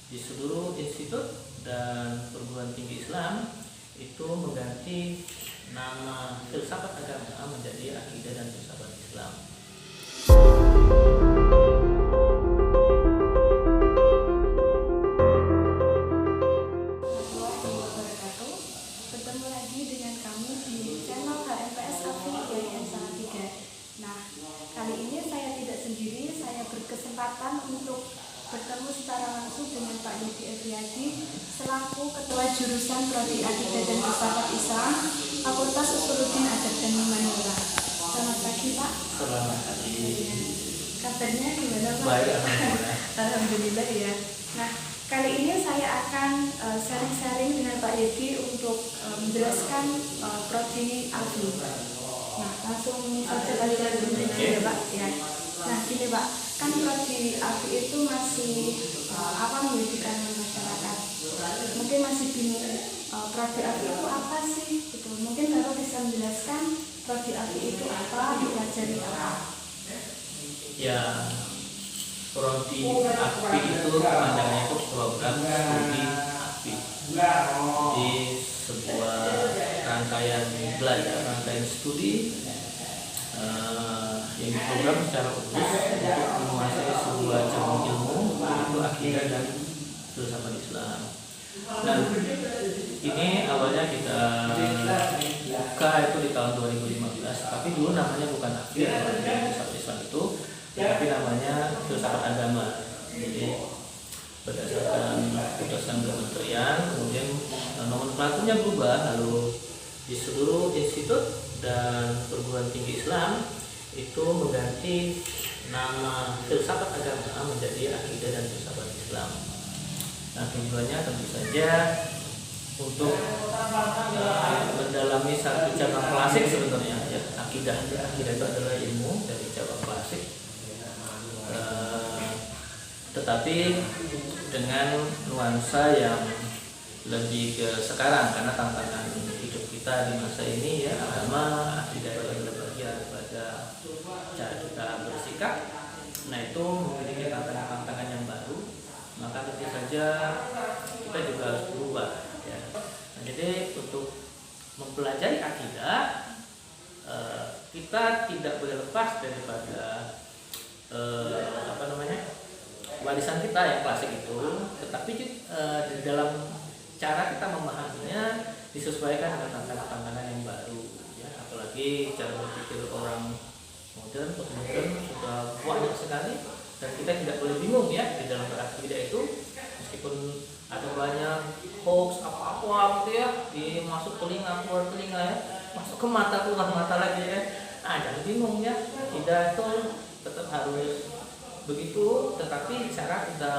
di seluruh institut dan perguruan tinggi Islam itu mengganti nama filsafat agama menjadi akidah dan filsafat Islam. Bertemu lagi dengan kami di channel HMPS Afi YIN Salatiga. Nah, kali ini saya tidak sendiri, saya berkesempatan untuk bertemu secara langsung dengan Pak Yudi Efriadi selaku Ketua Jurusan Prodi Akidah dan Filsafat Islam Fakultas Usuluddin Adab dan Humaniora. Selamat pagi Pak. Selamat pagi. Kabarnya gimana Pak? Baik, alhamdulillah. Alhamdulillah ya. Nah, kali ini saya akan sharing-sharing dengan Pak Yudi untuk menjelaskan prodi Afi. Nah, langsung saja ya Pak. Ya. Nah, gini Pak, kan prodi Afi itu masih awam ya di kalangan masyarakat. Mungkin masih bingung prodi Afi itu apa sih? Gitu. Mungkin Bapak bisa menjelaskan prodi Afi itu apa, dipelajari apa? Ya, prodi Afi itu kepanjangannya itu program studi Afi. Jadi sebuah rangkaian belajar, rangkaian studi yang diprogram secara khusus untuk menguasai sebuah cabang ilmu yaitu akidah dan filsafat Islam. Dan ini awalnya kita buka itu di tahun 2015, tapi dulu namanya bukan Afi atau filsafat Islam itu, tapi namanya filsafat agama. Jadi berdasarkan keputusan kementerian, kemudian nomenklaturnya berubah, lalu di seluruh institut dan perguruan tinggi Islam itu mengganti nama filsafat agama menjadi akidah dan filsafat Islam. Nah, tujuannya tentu saja untuk mendalami satu cabang klasik sebenarnya ya, akidah. Akidah itu adalah ilmu dari cabang klasik, tetapi dengan nuansa yang lebih ke sekarang, karena tantangan hidup kita di masa ini ya, agama, akidah itu adalah bagian daripada cara kita bersikap. Nah, itu memiliki tantangan-tantangan yang baru, maka tentu saja kita juga harus berubah ya. Nah, jadi untuk mempelajari akidah, kita tidak boleh lepas daripada warisan kita yang klasik itu, tetapi di dalam cara kita memahaminya disesuaikan dengan tantangan-tantangan yang baru ya. Apalagi cara berpikir orang modern, postmodern sudah banyak sekali, dan kita tidak boleh bingung ya di dalam berakidah itu, meskipun ada banyak hoax apa-apa gitu ya, masuk telinga keluar telinga ya, masuk ke mata keluar mata lagi ya. Jangan bingung ya, tidak itu tetap harus begitu, tetapi cara kita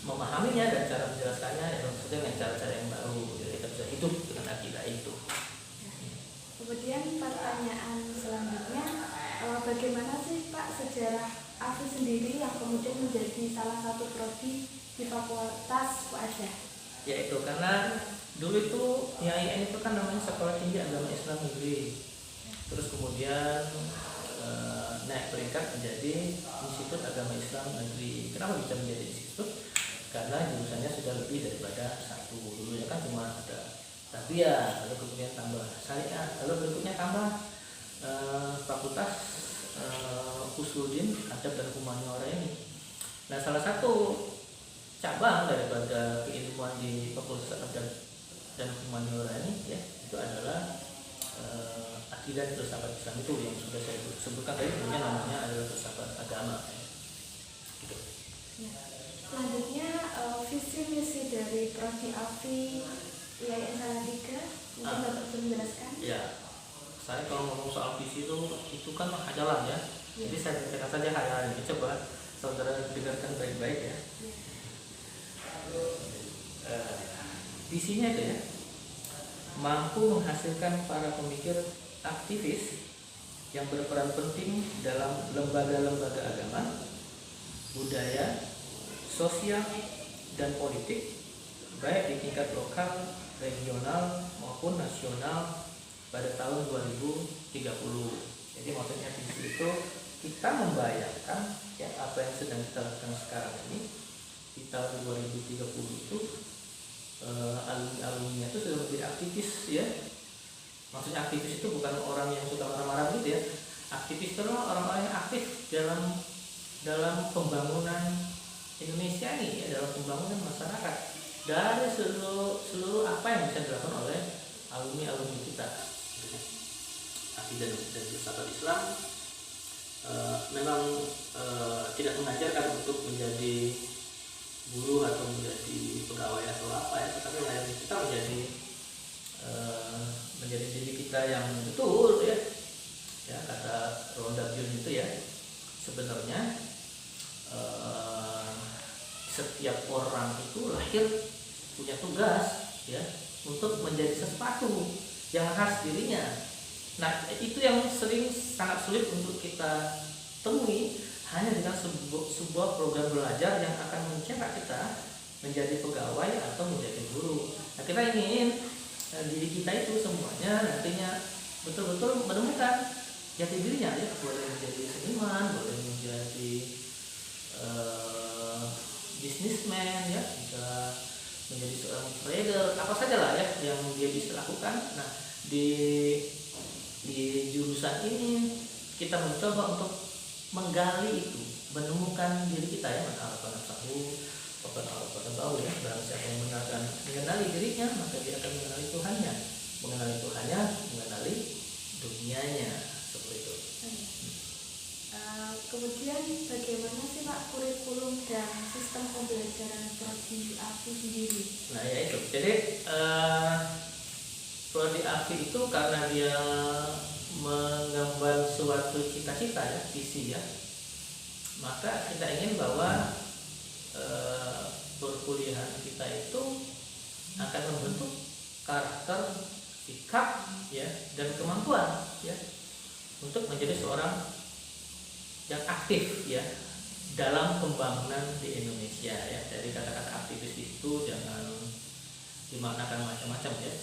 memahaminya dan cara menjelaskannya ya maksudnya dengan cara-cara yang baru, jadi kita bisa hidup dengan akidah itu. Kemudian pertanyaan selanjutnya, bagaimana sih Pak sejarah Afi sendiri yang kemudian menjadi salah satu prodi di Fakultas Mu'asyah? Ya itu karena dulu itu YIN itu kan namanya Sekolah Tinggi Agama Islam Negeri, terus kemudian naik peringkat menjadi Institut Agama Islam Negeri. Kenapa bisa menjadi institut? Karena jurusannya sudah lebih daripada satu. Dulunya kan cuma ada tarbiyah, lalu kemudian tambah syariah, lalu berikutnya tambah Fakultas Usuluddin Adab dan Humaniora ini. Nah, salah satu cabang daripada keilmuan di Fakultas Adab dan Humaniora ini ya, itu adalah akidah dan filsafat Islam itu yang sudah saya sebutkan tadi, punya namanya adalah filsafat agama. Gitu. Ya. Selanjutnya visi misi dari prodi Afi YIN Salatiga, mungkin Bapak bisa menjelaskan? Ya, saya kalau ngomong soal visi itu kan hayalan ya. Jadi saya bacakan saja hayalan ini, coba saudara dengarkan baik-baik ya. Visinya itu ya, mampu menghasilkan para pemikir aktivis yang berperan penting dalam lembaga-lembaga agama, budaya, sosial, dan politik, baik di tingkat lokal, regional, maupun nasional pada tahun 2030. Jadi maksudnya visi itu kita membayangkan ya, apa yang sedang kita lakukan sekarang ini di tahun 2030 itu alumni-alumni itu sudah menjadi aktivis ya. Maksudnya aktivis itu bukan orang yang suka marah-marah gitu ya. Aktivis itu adalah orang-orang yang aktif dalam pembangunan Indonesia ini ya, dalam pembangunan masyarakat dari seluruh apa yang bisa dilakukan oleh alumni kita. Akidah dan filsafat Islam memang tidak mengajarkan untuk menjadi guru atau menjadi pegawai atau apa ya, tetapi mengajarkan kita menjadi diri kita yang betul ya. Ya kata Rhonda Byrne itu ya, sebenarnya setiap orang itu lahir punya tugas ya untuk menjadi sesuatu yang khas dirinya. Nah itu yang sering sangat sulit untuk kita temui hanya dengan sebuah program belajar yang akan mencetak kita menjadi pegawai atau menjadi guru. Nah kita ingin diri kita itu semuanya nantinya betul-betul menemukan jati dirinya ya, boleh menjadi seniman, boleh menjadi bisnismen ya, bisa menjadi seorang trader, apa saja lah ya yang dia bisa lakukan. Nah di jurusan ini kita mencoba untuk menggali itu, menemukan diri kita ya, mengenal tahu ya, barang siapa yang mengenali dirinya maka dia akan mengenali Tuhannya, mengenali dunianya, seperti itu. Kemudian bagaimana sih Pak kurikulum dan sistem pembelajaran prodi AFI sendiri? Nah ya itu, jadi prodi AFI itu karena dia mengemban suatu cita-cita ya, visi ya, maka kita ingin bahwa perkuliahan kita itu akan membentuk karakter, sikap ya, dan kemampuan ya untuk menjadi seorang yang aktif ya dalam pembangunan di Indonesia ya. Dari kata-kata aktivis itu jangan dimaknakan macam-macam ya.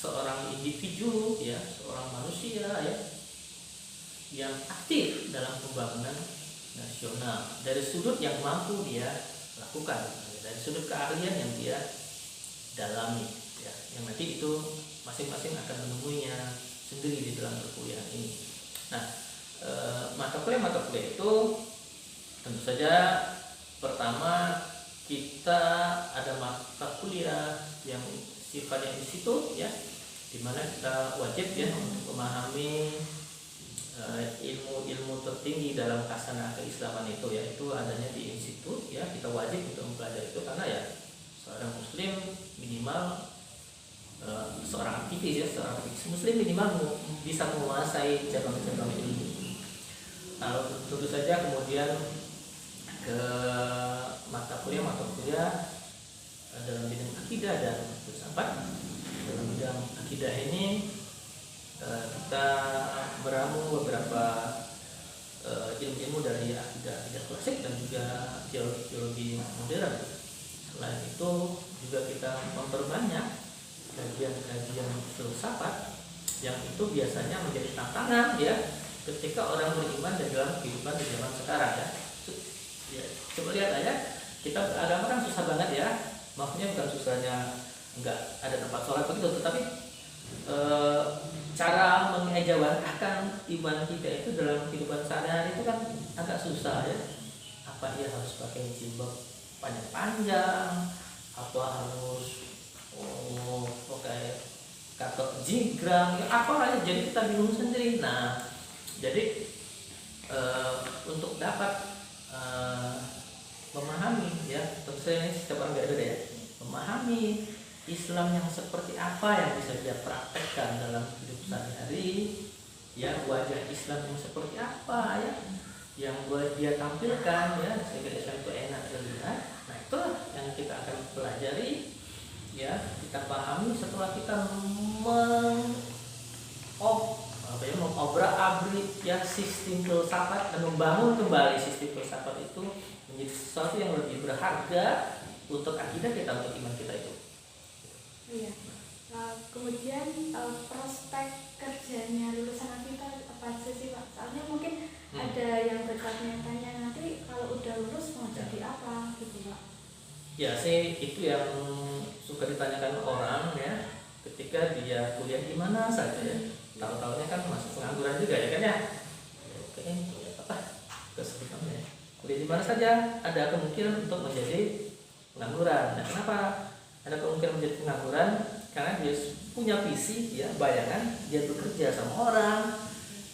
Seorang individu ya, seorang manusia ya yang aktif dalam pembangunan nasional dari sudut yang mampu dia lakukan, dari sudut keahlian yang dia dalami ya, yang nanti itu masing-masing akan menemuinya sendiri di dalam perkuliahan ini. Nah mata kuliah itu tentu saja pertama kita ada mata kuliah yang sifatnya institut ya, dimana kita wajib ya untuk memahami ilmu-ilmu tertinggi dalam khasana keislaman itu ya, itu adanya di institut ya, kita wajib untuk mempelajari itu karena ya seorang muslim minimal seorang aktivis ya, seorang aktivis muslim minimal bisa menguasai cabang-cabang ilmu. Nah tentu saja kemudian ke mata kuliah dalam bidang akidah dan filsafat. Dalam bidang akidah ini kita meramu beberapa ilmu-ilmu dari akidah klasik dan juga teologi modern. Selain itu juga kita memperbanyak kajian filsafat yang itu biasanya menjadi tantangan ya ketika orang beriman dan dalam kehidupan di zaman sekarang ya. Coba lihat aja, kita beragama kan susah banget ya, maksudnya bukan susahnya enggak ada tempat sholat begitu, tetapi cara mengejawantahkan iman kita itu dalam kehidupan sehari-hari itu kan agak susah ya. Apa dia harus pakai jilbab panjang-panjang, apa harus pakai katok jingkrang, ya apa aja, jadi kita bingung sendiri. Nah jadi untuk dapat memahami ya, tentu saja ini setiap orang beda ya, memahami Islam yang seperti apa yang bisa dia praktekkan dalam hidup sehari-hari ya, wajah Islam yang seperti apa ya yang boleh dia tampilkan ya sehingga Islam itu enak dilihat. Nah itulah yang kita akan pelajari ya, kita pahami setelah kita mengobrak-abrik ya sistem filsafat dan membangun kembali sistem filsafat itu menjadi sesuatu yang lebih berharga untuk akidah kita, untuk iman kita itu. Iya. Kemudian prospek kerjanya lulusan kita apa aja sih Pak? Soalnya mungkin ada yang bertanya-tanya nanti kalau udah lulus mau jadi apa gitu Pak? Ya sih itu yang suka ditanyakan orang ya ketika dia kuliah di mana saja ya. Tahu-tahunya kan masuk pengangguran juga ya kan ya. Oke, apa kesebutannya? Kuliah di mana saja ada kemungkinan untuk menjadi pengangguran. Nah, kenapa ada kemungkinan menjadi pengangguran? Karena dia punya visi ya, bayangan dia bekerja sama orang,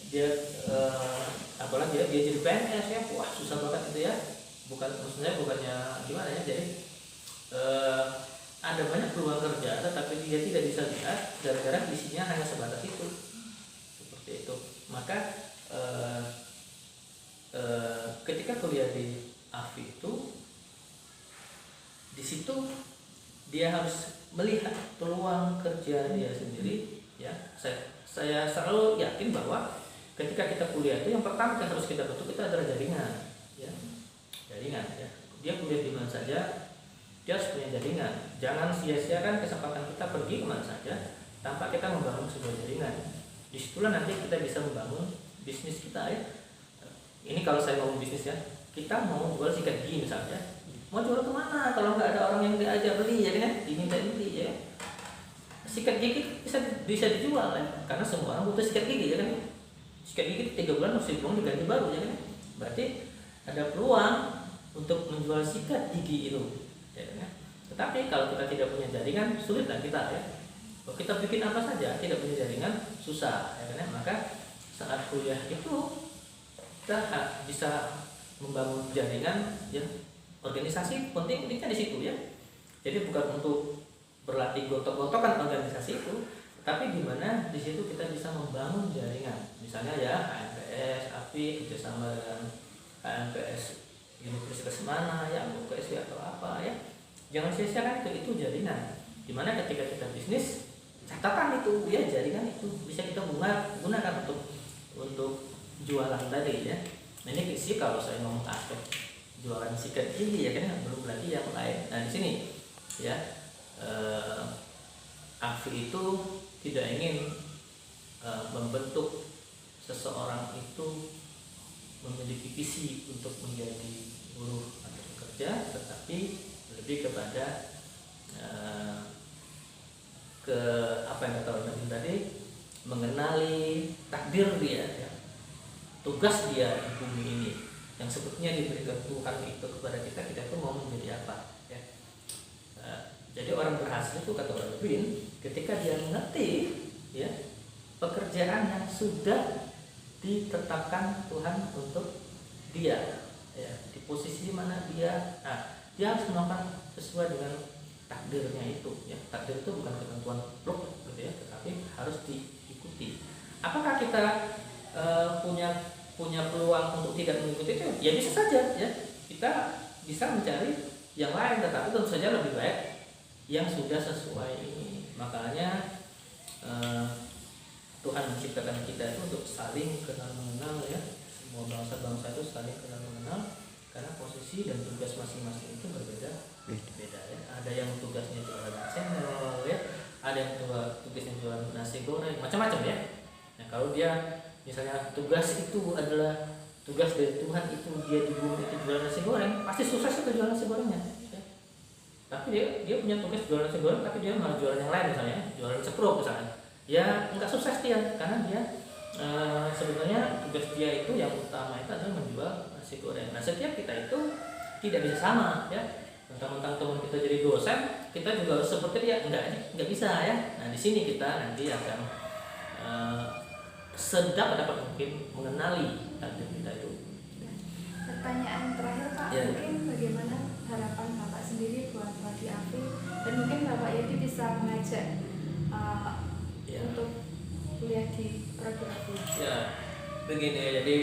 dia apalagi ya, dia jadi PNS ya, wah susah banget itu ya. Maksudnya bukannya gimana ya, jadi ada banyak peluang kerja tetapi dia tidak bisa lihat gara-gara visinya hanya sebatas itu, seperti itu. Maka ketika kuliah di AFI itu, di situ dia harus melihat peluang kerja dia sendiri ya. Saya selalu yakin bahwa ketika kita kuliah itu yang pertama yang harus kita bentuk itu adalah jaringan ya. Jaringan ya. Dia kuliah di mana saja dia harus punya jaringan. Jangan sia-siakan kesempatan kita pergi kemana saja tanpa kita membangun sebuah jaringan. Disitulah nanti kita bisa membangun bisnis kita ya. Ini kalau saya ngomong bisnis ya, kita mau jual sikat gigi misalnya, mau jual kemana kalau nggak ada orang yang diajak beli ya kan, diminta beli ya. Sikat gigi bisa dijual ya, karena semua orang butuh sikat gigi ya kan. Sikat gigi 3 bulan harus dibuang diganti baru ya kan. Berarti ada peluang untuk menjual sikat gigi itu. Ya, kan? Tetapi kalau kita tidak punya jaringan, sulitlah kita ya. Kalau kita bikin apa saja tidak punya jaringan, susah ya kan? Maka saat kuliah itu kita bisa membangun jaringan ya. Organisasi pentingnya di situ ya. Jadi bukan untuk berlatih gontok-gontokan organisasi itu, tapi di mana di situ kita bisa membangun jaringan. Misalnya ya HMPS, AFI kerjasama dengan HMPS universitas mana ya, UKSW atau apa ya. Jangan sia-siakan itu jaringan. Dimana ketika kita bisnis, catatan itu ya, jaringan itu bisa kita gunakan untuk jualan tadi ya. Nah, ini sih kalau saya ngomong aspek jualan sikat gigi ya kan, belum lagi yang lain. Nah di sini ya AFI itu tidak ingin membentuk seseorang itu memiliki visi untuk menjadi buruh atau pekerja, tetapi lebih kepada ke apa yang kata tadi, mengenali takdir dia ya. Tugas dia di bumi ini yang sebetulnya diberikan Tuhan itu kepada kita itu mau menjadi apa ya. Jadi orang berhasil itu kata Darwin ketika dia mengerti ya pekerjaan yang sudah ditetapkan Tuhan untuk dia ya, di posisi mana dia, dia harus melakukan sesuai dengan takdirnya itu ya. Takdir itu bukan ketentuan blok gitu ya, tetapi harus diikuti. Apakah kita punya peluang untuk tidak mengikuti itu? Ya bisa saja ya, kita bisa mencari yang lain, tetapi tentu saja lebih baik yang sudah sesuai ini. Makanya Tuhan menciptakan kita itu untuk saling kenal mengenal ya. Semua bangsa-bangsa itu saling kenal mengenal karena posisi dan tugas masing-masing itu berbeda ya. Ada yang tugasnya jualan cendol ya, ada yang tugasnya jualan nasi goreng, macam-macam ya. Nah kalau dia misalnya tugas itu adalah tugas dari Tuhan, itu dia di bumi itu jualan nasi goreng, pasti sukses itu jualan nasi gorengnya ya. Tapi dia punya tugas jualan nasi goreng, tapi dia malah jualan yang lain, misalnya jualan ceprok misalnya, ya nggak sukses dia, karena dia sebenarnya tugas dia itu yang utama itu adalah menjual nasi goreng. Nah setiap kita itu tidak bisa sama ya. Mentang-mentang teman kita jadi dosen, kita juga harus seperti dia, nggak bisa ya. Nah di sini kita nanti akan sedapat mungkin mengenali takdir kita itu. Pertanyaan terakhir Pak, Ya. mungkin bagaimana harapan Bapak sendiri buat Wadi Afi, dan mungkin Bapak Yedi bisa mengajak untuk kuliah di prodi Afi. Ya, begini ya, jadi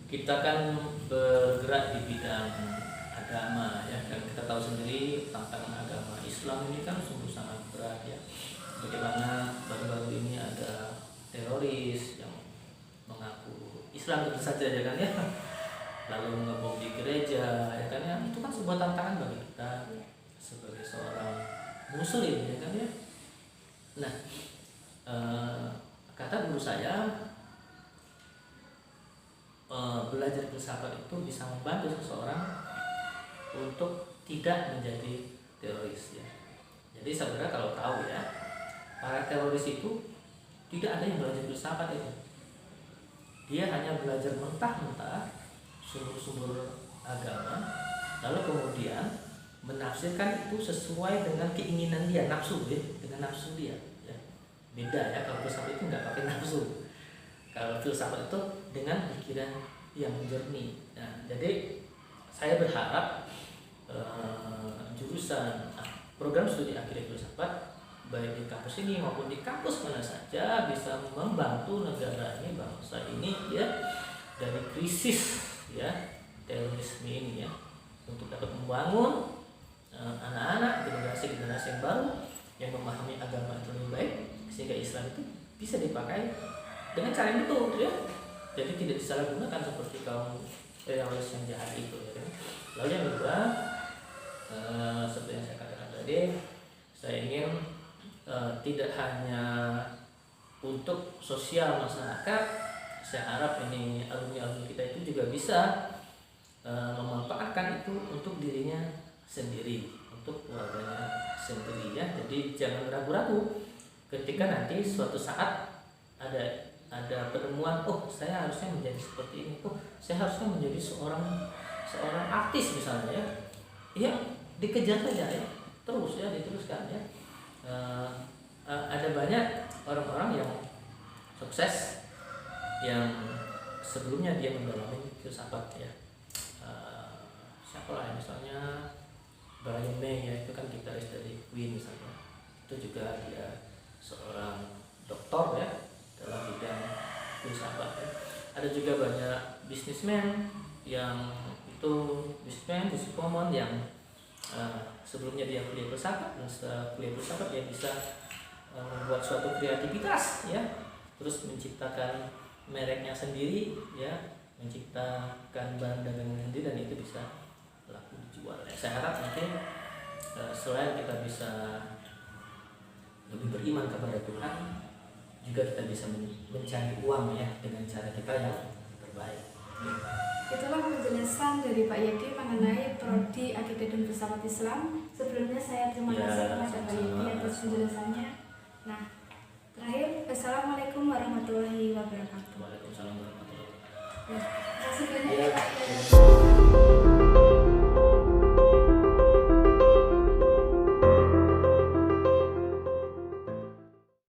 kita kan bergerak di bidang agama ya, dan kita tahu sendiri tantangan agama Islam ini kan sungguh sangat berat ya. Bagaimana baru-baru ini ada teroris yang mengaku Islam tentu saja ya kan ya, lalu ngebom di gereja ya kan ya, itu kan sebuah tantangan bagi kita sebagai seorang muslim ya kan ya. Nah kata guru saya, belajar filsafat itu bisa membantu seseorang untuk tidak menjadi teroris ya. Jadi saudara kalau tahu ya, para teroris itu tidak ada yang belajar filsafat itu. Dia hanya belajar mentah-mentah sumber-sumber agama, lalu kemudian menafsirkan itu sesuai dengan keinginan dia, nafsu ya, dengan nafsu dia. Ya. Beda ya, kalau filsafat itu nggak pakai nafsu. Kalau filsafat itu dengan pikiran yang jernih. Nah, jadi saya berharap jurusan program studi akidah filsafat baik di kampus ini maupun di kampus mana saja bisa membantu negara ini, bangsa ini ya dari krisis ya terorisme ini ya, untuk dapat membangun anak-anak generasi yang baru yang memahami agama itu lebih baik, sehingga Islam itu bisa dipakai dengan cara yang betul ya. Jadi tidak disalahgunakan seperti kaum teroris yang jahat itu ya. Lalu yang kedua, seperti yang saya katakan tadi, saya ingin tidak hanya untuk sosial masyarakat, saya harap ini alumni-alumni kita itu juga bisa memanfaatkan itu untuk dirinya sendiri, untuk keluarganya sendiri ya. Jadi jangan ragu-ragu ketika nanti suatu saat ada penemuan, oh saya harusnya menjadi seperti ini, oh saya harusnya menjadi seorang artis misalnya ya, ya dikejar saja ya, terus ya diteruskan ya. Ada banyak orang-orang yang sukses yang sebelumnya dia mendalami filsafat ya. Siapa lah misalnya Brian May ya, itu kan gitaris dari Queen misalnya, itu juga dia seorang doktor ya dalam bidang filsafat ya. Ada juga banyak bisnismen yang itu bisnismen yang sebelumnya dia kuliah filsafat, dan setelah kuliah filsafat dia bisa membuat suatu kreativitas ya, terus menciptakan mereknya sendiri ya, menciptakan barang dagangan sendiri, dan itu bisa laku dijual ya. Saya harap nanti selain kita bisa lebih beriman kepada Tuhan, juga kita bisa mencari uang ya dengan cara kita yang terbaik. Itulah penjelasan dari Pak Yedi mengenai prodi Akidah dan Filsafat Islam. Sebelumnya saya terima kasih kepada Pak Yedi atas penjelasannya. Nah, terakhir, wassalamualaikum warahmatullahi wabarakatuh.